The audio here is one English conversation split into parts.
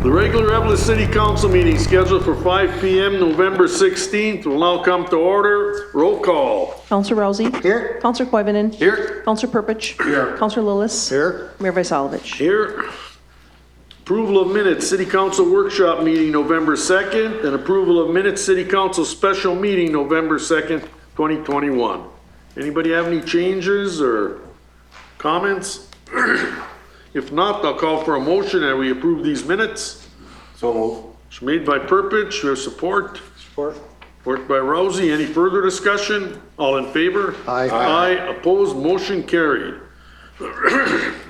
The regular Eveleth City Council meeting scheduled for 5 p.m. November 16th will now come to order. Roll call. Councillor Rousey. Here. Councillor Koivunen. Here. Councillor Purpich. Here. Councillor Lillis. Here. Mayor Vysalovich. Here. Approval of minutes, City Council workshop meeting November 2nd, and approval of minutes, City Council special meeting November 2nd, 2021. Anybody have any changes or comments? If not, I'll call for a motion that we approve these minutes. So move. It's made by Purpich, your support. Support. Support by Rousey. Any further discussion? All in favor? Aye. Aye. Opposed? Motion carried.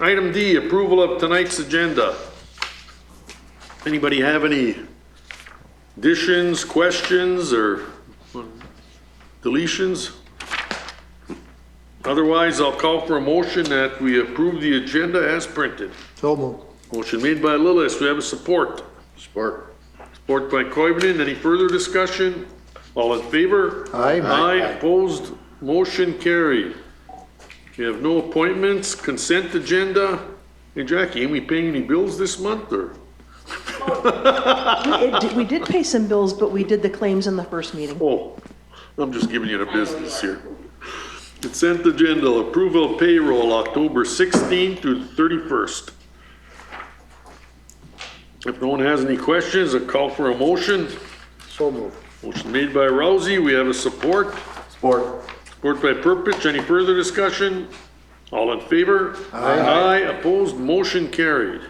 Item D, approval of tonight's agenda. Anybody have any additions, questions, or deletions? Otherwise, I'll call for a motion that we approve the agenda as printed. So move. Motion made by Lillis. We have a support. Support. Support by Koivunen. Any further discussion? All in favor? Aye. Aye. Opposed? Motion carried. We have no appointments. Consent agenda. Hey Jackie, ain't we paying any bills this month or? We did pay some bills, but we did the claims in the first meeting. Oh, I'm just giving you the business here. Consent agenda, approval of payroll October 16th through the 31st. If no one has any questions, I'll call for a motion. So move. Motion made by Rousey. We have a support. Support. Support by Purpich. Any further discussion? All in favor? Aye. Aye. Opposed? Motion carried.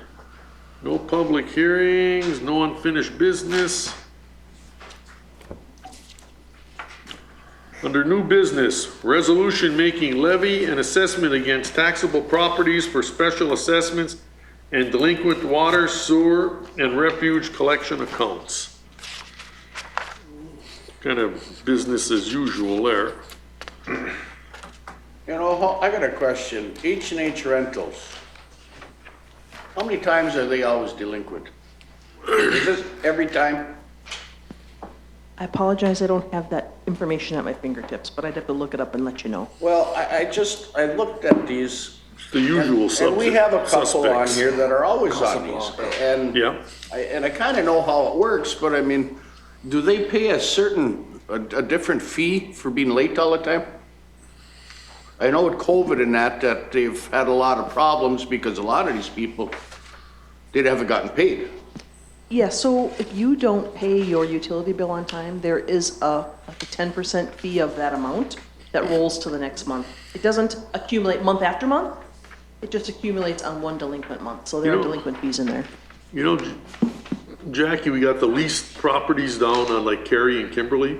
No public hearings, no unfinished business. Under new business, resolution making levy and assessment against taxable properties for special assessments and delinquent water, sewer, and refuge collection accounts. Kind of business as usual there. You know, I got a question. H&H Rentals, how many times are they always delinquent? Is this every time? I apologize, I don't have that information at my fingertips, but I'd have to look it up and let you know. Well, I looked at these. It's the usual And we have a couple on suspects. here that are always on these. And Yeah. I kind of know how it works, but I mean, do they pay a different fee for being late all the time? I know with COVID and that they've had a lot of problems because a lot of these people, they haven't gotten paid. Yeah, so if you don't pay your utility bill on time, there is like a 10% fee of that amount that rolls to the next month. It doesn't accumulate month after month, it just accumulates on one delinquent month. So there are delinquent fees in there. You know, Jackie, we got the leased properties down on like Cary and Kimberly.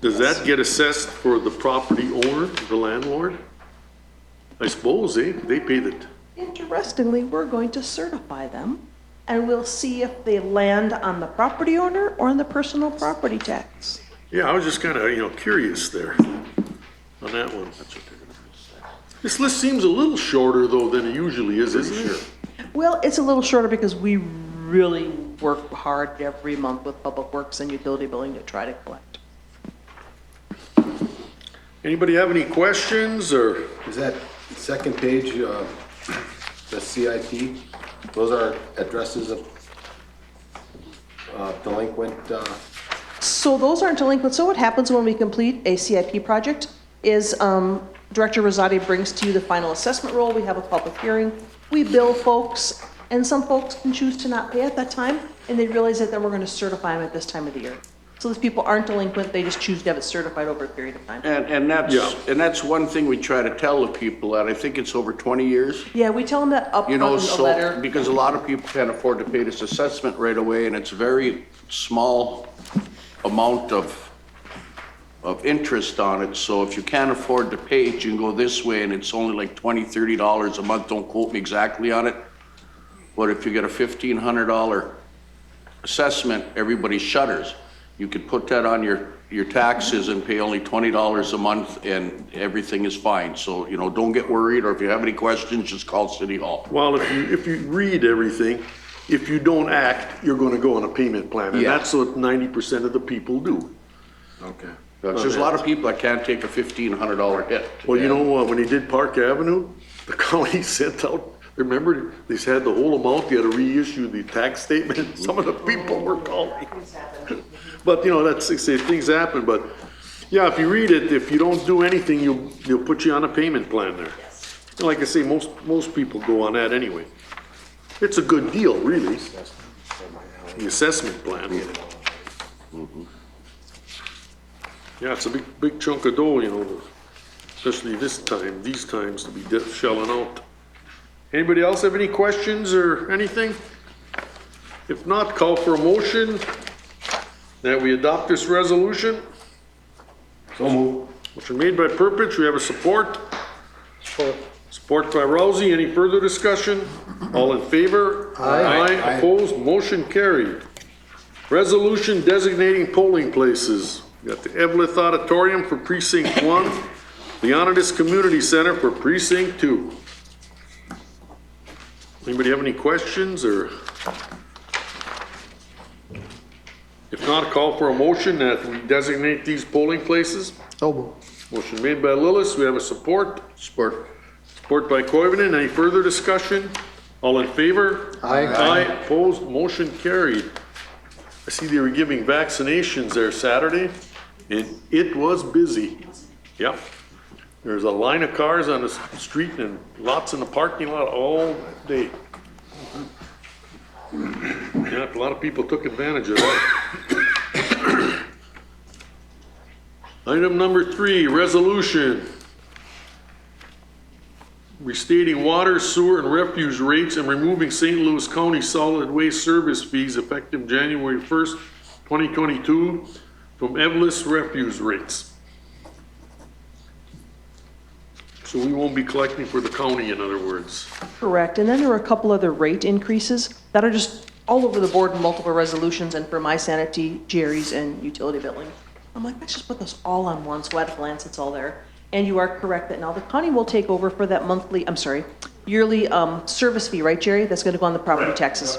Does that get assessed for the property owner, the landlord? I suppose they pay it. Interestingly, we're going to certify them, and we'll see if they land on the property owner or on the personal property tax. Yeah, I was just kind of, curious there on that one. This list seems a little shorter though than it usually is, isn't it? Well, it's a little shorter because we really work hard every month with Public Works and utility billing to try to collect. Anybody have any questions or? Is that second page, the CIP, those are addresses of delinquent? So those aren't delinquent. So what happens when we complete a CIP project is Director Rosati brings to you the final assessment roll. We have a public hearing. We bill folks, and some folks can choose to not pay at that time, and they realize that then we're going to certify them at this time of the year. So these people aren't delinquent, they just choose to have it certified over a period of time. And that's one thing we try to tell the people that I think it's over 20 years. Yeah, we tell them that up You know, in the letter. so, because a lot of people can't afford to pay this assessment right away, and it's a very small amount of interest on it, so if you can't afford to pay it, you can go this way, and it's only like $20, $30 a month, don't quote me exactly on it. But if you get a $1,500 assessment, everybody shudders. You could put that on your taxes and pay only $20 a month and everything is fine. So, don't get worried, or if you have any questions, just call City Hall. Well, if you read everything, if you don't act, you're gonna go on a payment plan, and Yeah. that's what 90% of the people do. Okay. There's a lot of people that can't take a $1,500 hit. Well, when they did Park Avenue, the county sent out Remember, they had the whole amount, you had to reissue the tax statement, some of the people were calling. But, you know, that's, say, things happen, but, yeah, if you read it, if you don't do anything, you'll put you on a payment plan there. And like I say, most people go on that anyway. It's a good deal, really, the assessment plan. Yeah, it's a big chunk of dough, you know, especially these times to be shelling out. Anybody else have any questions or anything? If not, call for a motion that we adopt this resolution. So move. Motion made by Purpich, we have a support. Support by Rousey, any further discussion? All in favor? Aye. Opposed, motion carried. Resolution designating polling places. We got the Eveleth Auditorium for Precinct 1, the Onidis Community Center for Precinct 2. Anybody have any questions, or? If not, call for a motion that we designate these polling places. So move. Motion made by Lillis, we have a support. Support. Support by Koivunen, any further discussion? All in favor? Aye. Aye, opposed, motion carried. I see they were giving vaccinations there Saturday, and it was busy. Yep. There's a line of cars on the street and lots in the parking lot all day. Yeah, a lot of people took advantage of that. Item number 3, resolution. Restating water, sewer, and refuse rates and removing St. Louis County solid waste service fees effective January 1st, 2022 from Eveleth's refuse rates. So we won't be collecting for the county, in other words. Correct, and then there were a couple other rate increases that are just all over the board in multiple resolutions, and for my sanity, Jerry's, and utility billing. I'm like, let's just put those all on one, so at a glance, it's all there. And you are correct that now the county will take over for that yearly service fee, right, Jerry? That's gonna go on the property taxes.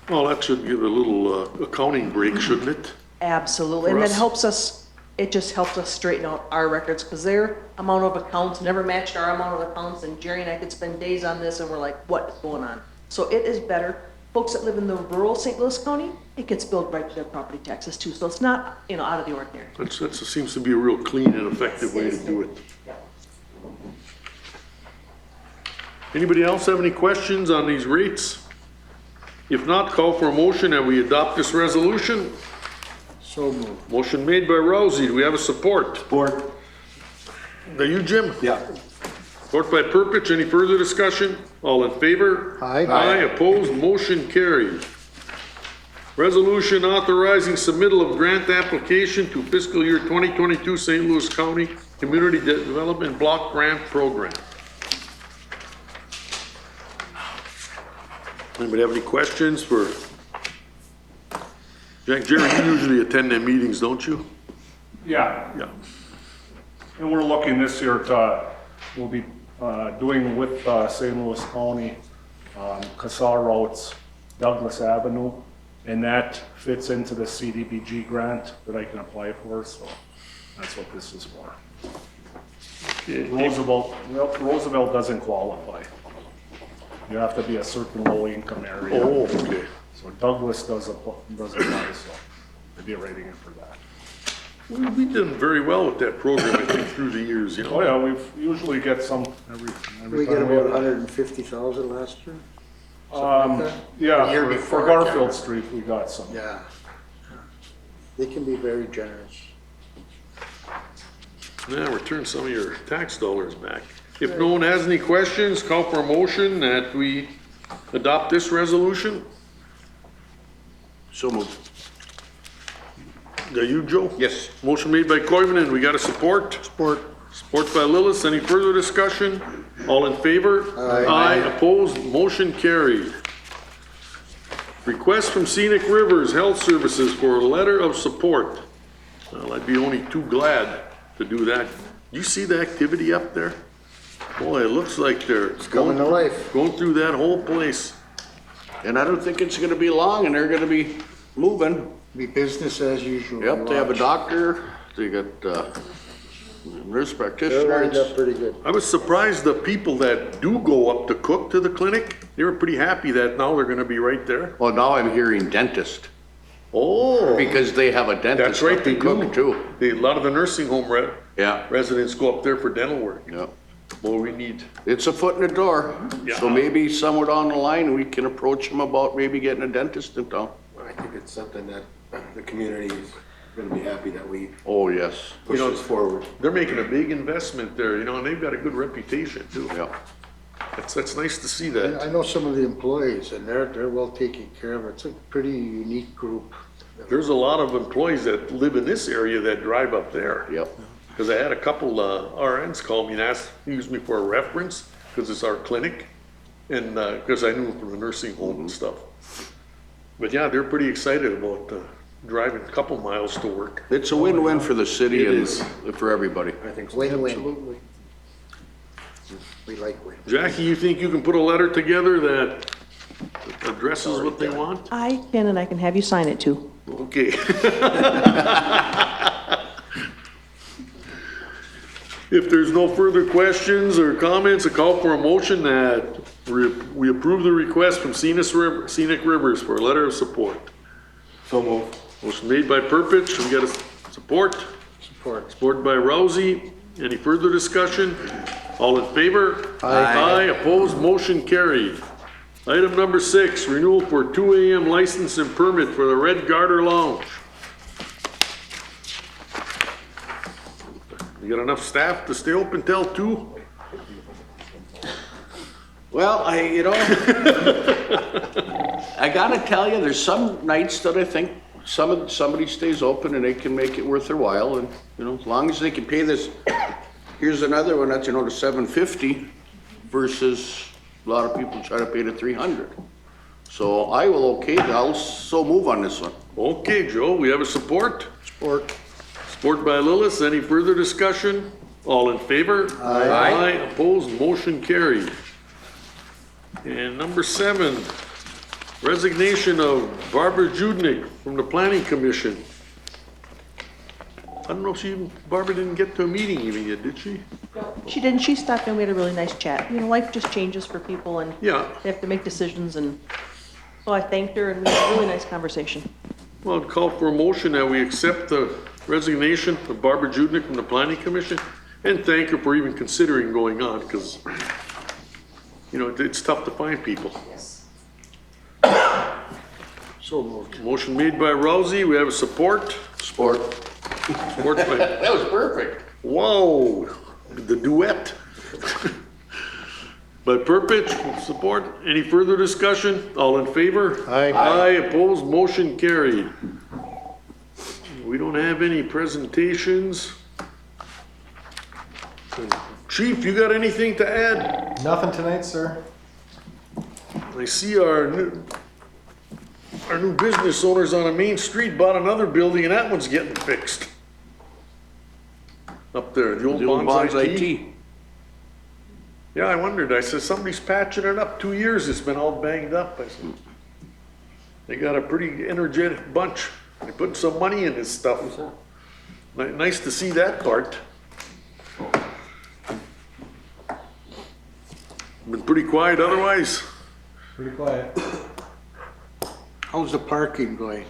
Well, that should give a little accounting break, shouldn't it? Absolutely, For and that us. it just helps us straighten out our records, because their amount of accounts never matched our amount of accounts, and Jerry and I could spend days on this, and we're like, what is going on? So it is better. Folks that live in the rural St. Louis County, it gets billed right to their property taxes too, so it's not, out of the ordinary. That seems to be a real clean and effective way to do it. Anybody else have any questions on these rates? If not, call for a motion that we adopt this resolution. So move. Motion made by Rousey, do we have a support? Support. Are you, Jim? Yeah. Support by Purpich, any further discussion? All in favor? Aye. Aye, opposed, motion carried. Resolution authorizing submittal of grant application to fiscal year 2022 St. Louis County Community Development Block Grant Program. Anybody have any questions for Jack? Jerry, you usually attend their meetings, don't you? Yeah, Yeah. and we're looking this year we'll be doing with St. Louis County, Casar routes, Douglas Avenue, and that fits into the CDBG grant that I can apply for, so that's what this is for. Roosevelt doesn't qualify. You have to be a certain low income area. Oh, okay. So Douglas does apply, so I'd be rating it for that. We've done very well with that program, I think, through the years, Oh yeah, we've usually get some every We get time. about 150,000 last year? Yeah, The year for before, Garfield Street, we got some. Yeah. They can be very generous. Now, return some of your tax dollars back. If no one has any questions, call for a motion that we adopt this resolution. So moved. Are you, Joe? Yes. Motion made by Koivunen, we got a support? Support. Support by Lillis, any further discussion? All in favor? Aye, opposed, motion carried. Request from Scenic Rivers Health Services for a letter of support. Well, I'd be only too glad to do that. You see the activity up there? Boy, it looks like they're Coming to life. going through that whole place. And I don't think it's gonna be long, and they're gonna be moving. Be business as usual. Yep, they have a doctor, they got, Nurse They're practitioner, lined up it's, pretty good. I was surprised the people that do go up to cook to the clinic, they were pretty happy that now they're gonna be right there. well, now I'm hearing dentist, Oh, because they have a that's dentist right, that they can cook do. too. A lot of the nursing home Yeah, residents go up there for dental work. yeah. Well, we need, It's a foot in the door, so Yeah. maybe somewhere down the line, we can approach them about maybe getting a dentist in town. I think it's something that the community is gonna be happy that we Oh, yes, push this forward. they're making a big investment there, you know, and they've got a good reputation too. yeah. That's nice to see And that. I know some of the employees and they're well taken care of. It's a pretty unique group. There's a lot of employees that live in this area that drive up there. Yep. Because I had a couple RNs call me and use me for a reference, because it's our clinic, and because I knew from the nursing home and stuff. But yeah, they're pretty excited about driving a couple miles to work. It's a win-win for the city It and is. for everybody. I think so. Win-win. We like win. Jackie, you think you can put a letter together that addresses what they want? I can, and I can have you sign it too. Okay. If there's no further questions or comments, a call for a motion that we approve the request from Scenic Rivers for a letter of support. So move. Motion made by Purpich, we got a support. Support. Support by Rousey. Any further discussion? All in favor? Aye, opposed, motion carried. Item number 6, renewal for 2 AM license and permit for the Red Garter Lounge. You got enough staff to stay open till 2? Well, I gotta tell you, there's some nights that I think somebody stays open and they can make it worth their while, and, as long as they can pay this. Here's another one, that's, the $750 versus a lot of people try to pay the $300. So I'll so move on this one. Okay, Joe, we have a support? Support. Support by Lillis. Any further discussion? All in favor? Aye, opposed, motion carried. And number 7, resignation of Barbara Judnick from the Planning Commission. I don't know if Barbara didn't get to a meeting even yet, did she? She didn't, she stopped in, we had a really nice chat. Life just changes for people and Yeah, they have to make decisions, and so I thanked her and we had a really nice conversation. well, I'd call for a motion that we accept the resignation of Barbara Judnick from the Planning Commission and thank her for even considering going on, because, it's tough to find people. So moved. Motion made by Rousey, we have a support. Sport. Support by, That was perfect. whoa, the duet. By Purpich, support. Any further discussion? All in favor? Aye. Aye, opposed, motion carried. We don't have any presentations. Chief, you got anything to add? Nothing tonight, sir. I see our new business owners on a main street bought another building and that one's getting fixed. Up there, the old The old Bonds Bonds IT. IT. Yeah, I wondered, I said, somebody's patching it up, 2 years it's been all banged up. I said, they got a pretty energetic bunch. They put some money in this stuff. Nice to see that part. Been pretty quiet otherwise. Pretty quiet. How's the parking going?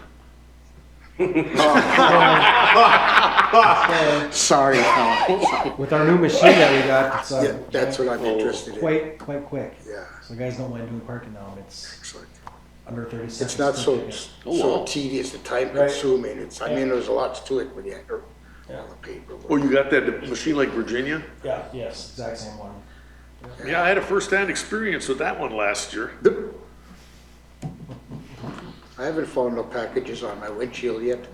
Sorry, Colin. With our new machine that we got, it's Yeah, that's what I'm interested in. quite quick. Yeah, So guys don't mind doing parking now. It's excellent. under 30 seconds. It's not per so, ticket. so tedious and time Right. consuming. There's a lot to it when you enter all the paperwork. Oh, you got that machine like Virginia? Yeah, yes, exact same one. Yeah, I had a first-hand experience with that one last year. I haven't found no packages on my windshield yet.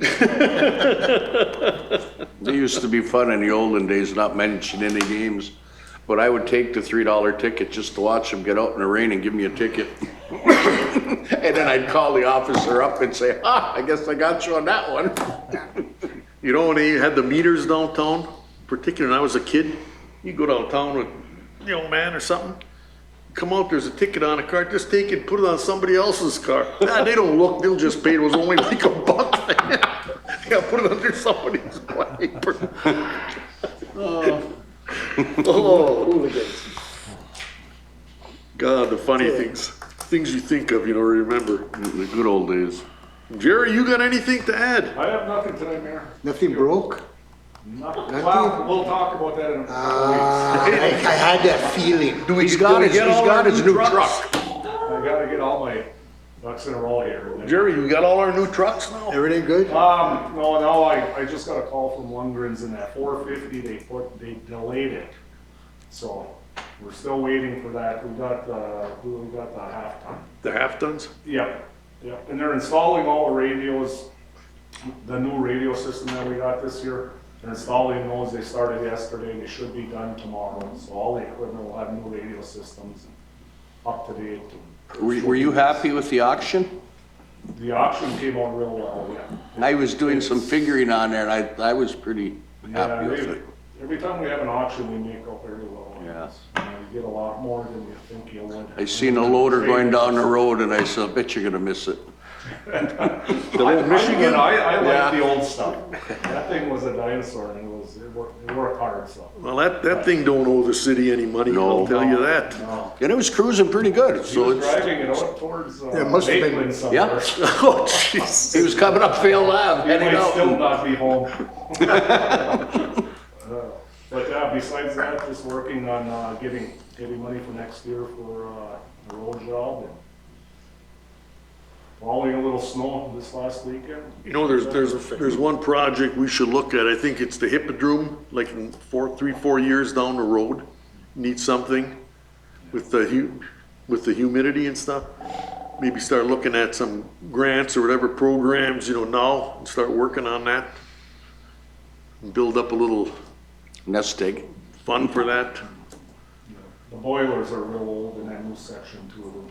They used to be fun in the olden days, not mentioning any games, but I would take the $3 ticket just to watch them get out in the rain and give me a ticket. And then I'd call the officer up and say, I guess I got you on that one. When they had the meters downtown, particularly when I was a kid, you go downtown with a young man or something, come out, there's a ticket on a car, just take it, put it on somebody else's car. Nah, they don't look, they'll just pay, it was only like $1. Yeah, put it under somebody's wiper. Oh, Hooligans. God, the funny things you think of, you don't remember. The good old days. Jerry, you got anything to add? I have nothing tonight, Mayor. Nothing broke? Nothing. Well, we'll talk about that in a couple of I had that feeling. He's got his new truck. weeks. I gotta get all my ducks in a row here. Jerry, you got all our new trucks now? Everything good? No, I just got a call from Lundgren's and that 450, they delayed it. So, we're still waiting for that. We got the half ton. The half tons? Yep, and they're installing all the radios, the new radio system that we got this year. They're installing those, they started yesterday, they should be done tomorrow. So all the equipment will have new radio systems, up to date. Were you happy with the auction? The auction came out real well, yeah. I was doing some figuring on there, and I was pretty happy with it. Every time we have an auction, we make out very well. Yeah. You get a lot more than you think you would. I seen a loader going down the road, and I said, I bet you're gonna miss it. The old Michigan? I Yeah. like the old stuff. That thing was a dinosaur and it worked hard, so. Well, that thing don't owe the city any money, No. I'll tell you that. No. And it was cruising pretty good, He so was it's, driving it out towards, it must have been- Maitland somewhere. yeah. Oh, jeez. he was coming up Fail Ave, He heading might still out. not be home. But yeah, besides that, just working on, getting money for next year for, the road job and following a little snow this last weekend. You know, there's one project we should look at, I think it's the Hippodrome, like in 4 years down the road. Needs something with the humidity and stuff. Maybe start looking at some grants or whatever programs, now, and start working on that. And build up a little Nest egg. fund for that. The boilers are real old in that new section too of them,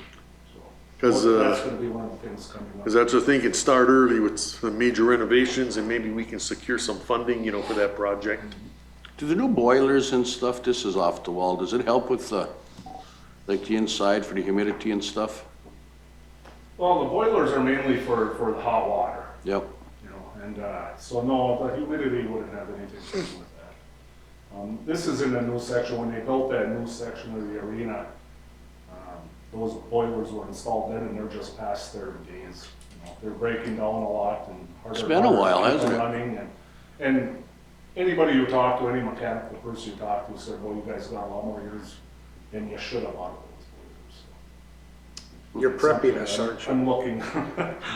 so. 'Cause, That's gonna be one of the things coming up. Because that's, I think, it start early with the major renovations and maybe we can secure some funding, for that project. Do the new boilers and stuff, this is off the wall, does it help with the inside for the humidity and stuff? Well, the boilers are mainly for the hot water, Yep. and, so no, the humidity wouldn't have anything to do with that. This is in the new section, when they built that new section of the arena, those boilers were installed then and they're just past their days. They're breaking down a lot and harder. It's been a while, to keep hasn't them it? running, and anybody you talk to, any mechanical person you talk to said, well, you guys got a lot more years than you should have on those boilers. So You're prepping us, aren't you? I'm looking,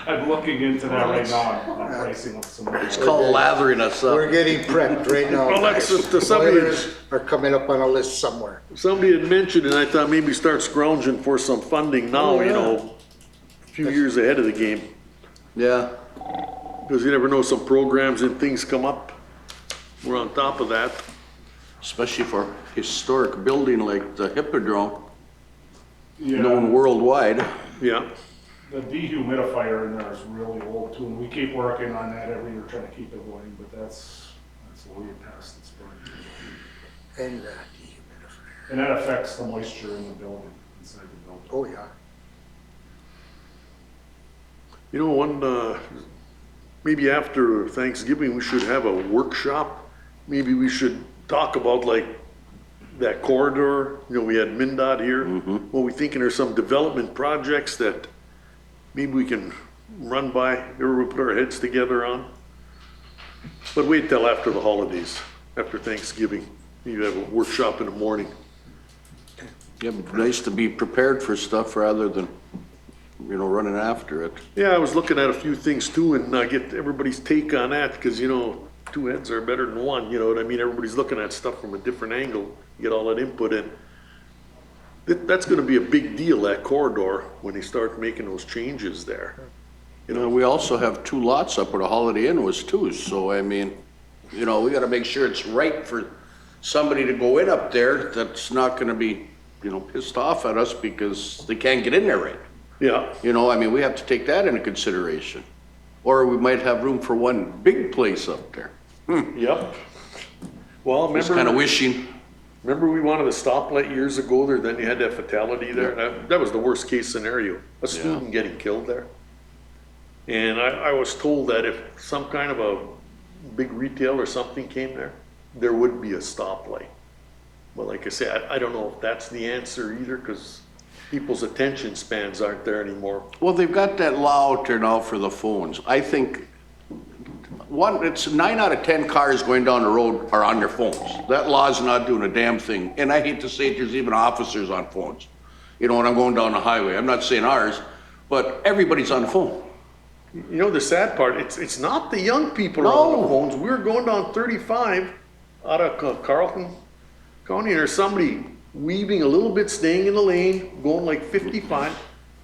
I'm looking into that right now, I'm pricing up some. It's called lathering us We're up. getting prepped right now. Well, that's guys. just the somebody- Boilers are coming up on a list somewhere. Somebody had mentioned, and I thought maybe start scrounging for some funding now, Oh, yeah. a few years ahead of the game. Yeah. Because you never know, some programs and things come up. We're on top of that. Especially for historic building like the Hippodrome, Yeah. known worldwide. Yeah. The dehumidifier in there is really old too, and we keep working on that every year, trying to keep it going, but that's way past its burn. And dehumidifier. And that affects the moisture in the building, inside the building. Oh, yeah. Maybe after Thanksgiving, we should have a workshop. Maybe we should talk about like that corridor, we had MinDOT here. Well, we thinking there's some development projects that maybe we can run by, or we put our heads together on. But wait till after the holidays, after Thanksgiving. You have a workshop in the morning. Yeah, but nice to be prepared for stuff rather than, running after it. Yeah, I was looking at a few things too, and get everybody's take on that, because, two heads are better than one, you know what I mean? Everybody's looking at stuff from a different angle, get all that input in. That's gonna be a big deal, that corridor, when they start making those changes there. We also have 2 lots up where the Holiday Inn was too, so we gotta make sure it's right for somebody to go in up there that's not gonna be, pissed off at us because they can't get in there right. Yeah, We have to take that into consideration. Or we might have room for one big place up there. yep. Well, Just kind of wishing. remember we wanted a stoplight years ago there, then you had that fatality there? That was the worst case scenario, a student getting killed there. And I was told that if some kind of a big retail or something came there, there would be a stoplight. But like I say, I don't know if that's the answer either, because people's attention spans aren't there anymore. Well, they've got that law out there now for the phones. I think it's 9 out of 10 cars going down the road are on their phones. That law's not doing a damn thing. And I hate to say it, there's even officers on phones. You know, when I'm going down the highway, I'm not saying ours, but everybody's on the phone. You know, the sad part, it's not the young people on the phones. We're going down 35 out of Carlton County, and there's somebody weaving a little bit, staying in the lane, going like 55.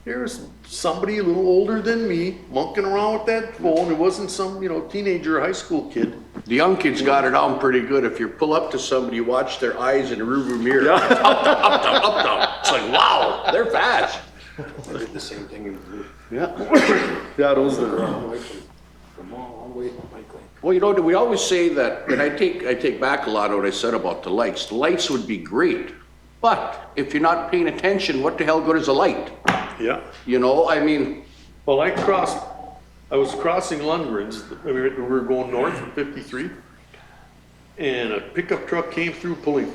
There's somebody a little older than me monkeying around with that phone. It wasn't some, teenager or high school kid. The young kids got it down pretty good. If you pull up to somebody, you watch their eyes in the rearview mirror. Up, down, up, down. It's like, wow, they're fast. I did the same thing in blue. Yeah. Yeah, those are. Come all the way to bike lane. Well, we always say that, and I take back a lot of what I said about the lights. The lights would be great, but if you're not paying attention, what the hell good is a light? Yeah. You know, I mean, Well, I was crossing Lundgren's, we were going north of 53, and a pickup truck came through pulling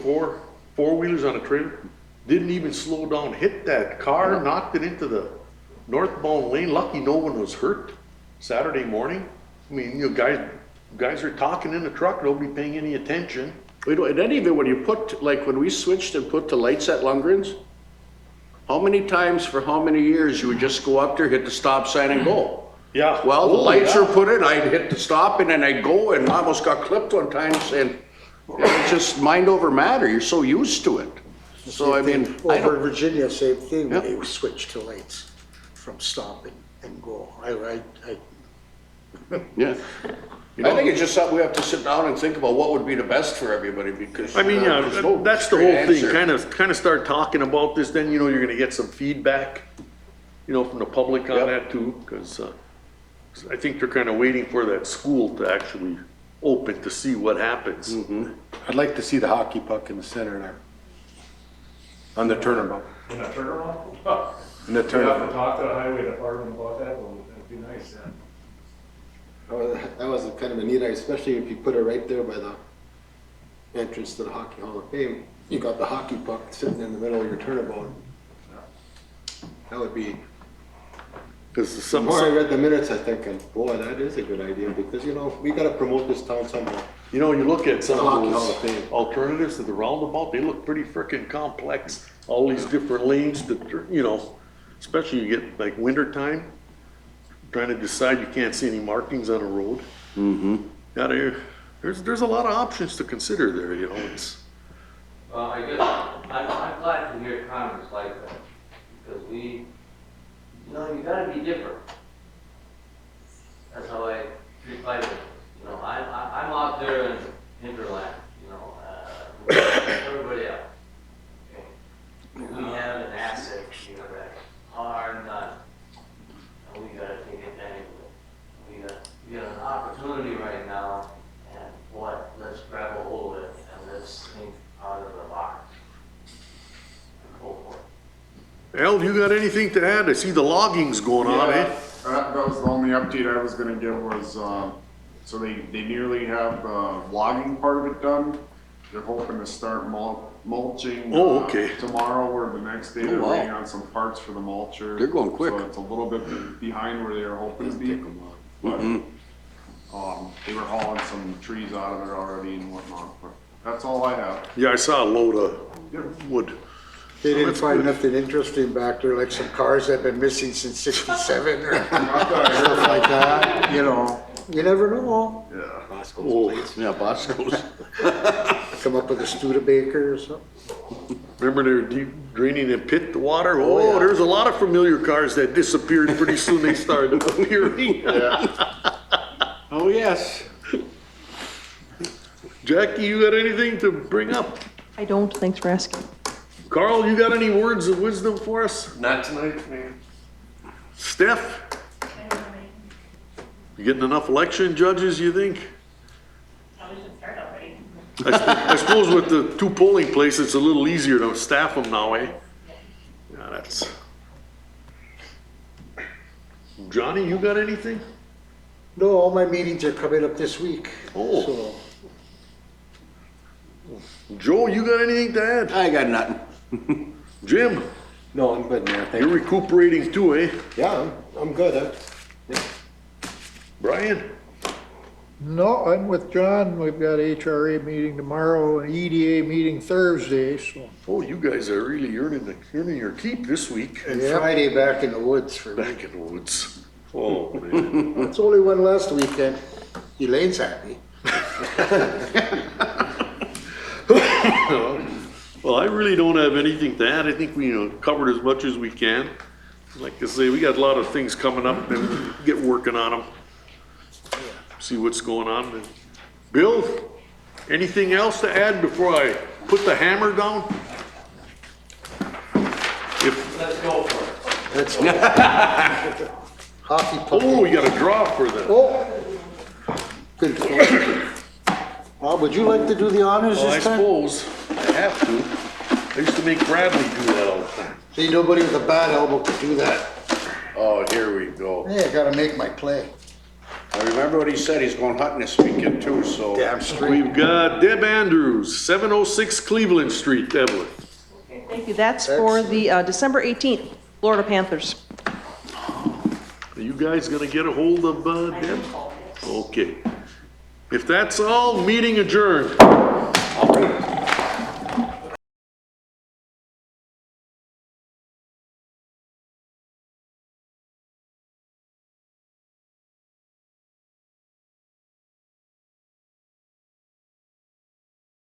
four-wheelers on a trailer, didn't even slow down, hit that car, knocked it into the northbound lane. Lucky no one was hurt Saturday morning. I mean, guys are talking in the truck, nobody paying any attention. and then even when you put, like when we switched and put the lights at Lundgren's, how many times for how many years you would just go up there, hit the stop sign and go? Yeah. Well, the Oh, lights yeah. were put in, I'd hit the stop and then I'd go and almost got clipped one time saying, it's just mind over matter, you're so used to it. So I mean, I Over in don't, Virginia, same thing, Yep. they switched to lights from stop and go. yeah. I think it's just something we have to sit down and think about what would be the best for everybody because. I mean, there's no that's the straight whole thing, answer. kind of start talking about this, then, you're gonna get some feedback, from the public on Yep. that too, because, I think they're kind of waiting for that school to actually open to see what happens. I'd like to see the hockey puck in the center there. On the turnabout. In a turnaround? In the We have to turnabout. talk to the highway department about that, well, that'd be nice, yeah. Oh, that was kind of a neat idea, especially if you put it right there by the entrance to the Hockey Hall of Fame. You got the hockey puck sitting in the middle of your turnabout. That would be, Because the more I read the minutes, I thinking, boy, that is a good idea, because, we gotta promote this town somehow. you look at some Hockey of Hall of those Fame. alternatives to the roundabout, they look pretty frickin' complex. All these different lanes that, especially you get like winter time, trying to decide, you can't see any markings on a road. There's a lot of options to consider there, it's. Well, I guess I'm glad to hear comments like that, because you gotta be different. That's how I treat my business. I'm out there in hinterland, with everybody else. Okay? We have an asset here that's hard done, and we gotta take advantage of it. We got an opportunity right now, and let's grab a hold of it, and let's think out of the box. Go for it. Al, you got anything to add? I see the logging's going on, eh? That was the only update I was gonna give was, so they nearly have the logging part of it done. They're hoping to start mulching. Oh, okay. Tomorrow or the next day, they're wow. waiting on some parts for the mulcher. They're going quick. So it's a little bit behind where they were hoping to be. But, they were hauling some trees out of it already and whatnot, but that's all I have. Yeah, I saw a load of wood. They didn't find nothing interesting back there, like some cars that have been missing since '67 or stuff like that, You never know. Yeah. Oh, Yeah, Bosco's. Come up with a Studebaker or something. remember they were deep draining and pit the water? Oh, there's a lot of familiar cars that disappeared. Pretty soon they started appearing. Oh, yes. Jackie, you got anything to bring up? I don't, thanks for asking. Carl, you got any words of wisdom for us? Not tonight, man. Steph? You getting enough election judges, you think? Probably should start already. I suppose with the 2 polling places, it's a little easier to staff them now, eh? Yeah, that's. Johnny, you got anything? No, all my meetings are coming up this week. Oh. So Joe, you got anything to add? I got nothing. No, Jim, I'm good, Mayor, thank you're you. recuperating too, eh? Yeah, I'm good. Brian? No, I'm with John. We've got HRA meeting tomorrow and EDA meeting Thursday, so. Oh, you guys are really earning your keep this week. And Yep. Friday back in the woods for me. Back in the woods. Oh, man. It's only one last weekend. Elaine's happy. Well, I really don't have anything to add. I think we covered as much as we can. Like I say, we got a lot of things coming up and we'll get working on them. See what's going on. Bill, anything else to add before I put the hammer down? If, Let's go for it. Let's go. Hockey puck. oh, we got a draw for that. Oh. Good. Bob, would you like to do the honors Well, I this time? suppose I have to. I used to make Bradley do that all the time. See, nobody with a bad elbow could do that. Oh, here we go. Hey, I gotta make my play. I remember what he said, he's going hunting this weekend too, so. Damn straight. We've got Deb Andrews, 706 Cleveland Street, Eveleth. Thank you. That's for the December 18th, Florida Panthers. Are you guys gonna get a hold of Deb? Okay. If that's all, meeting adjourned.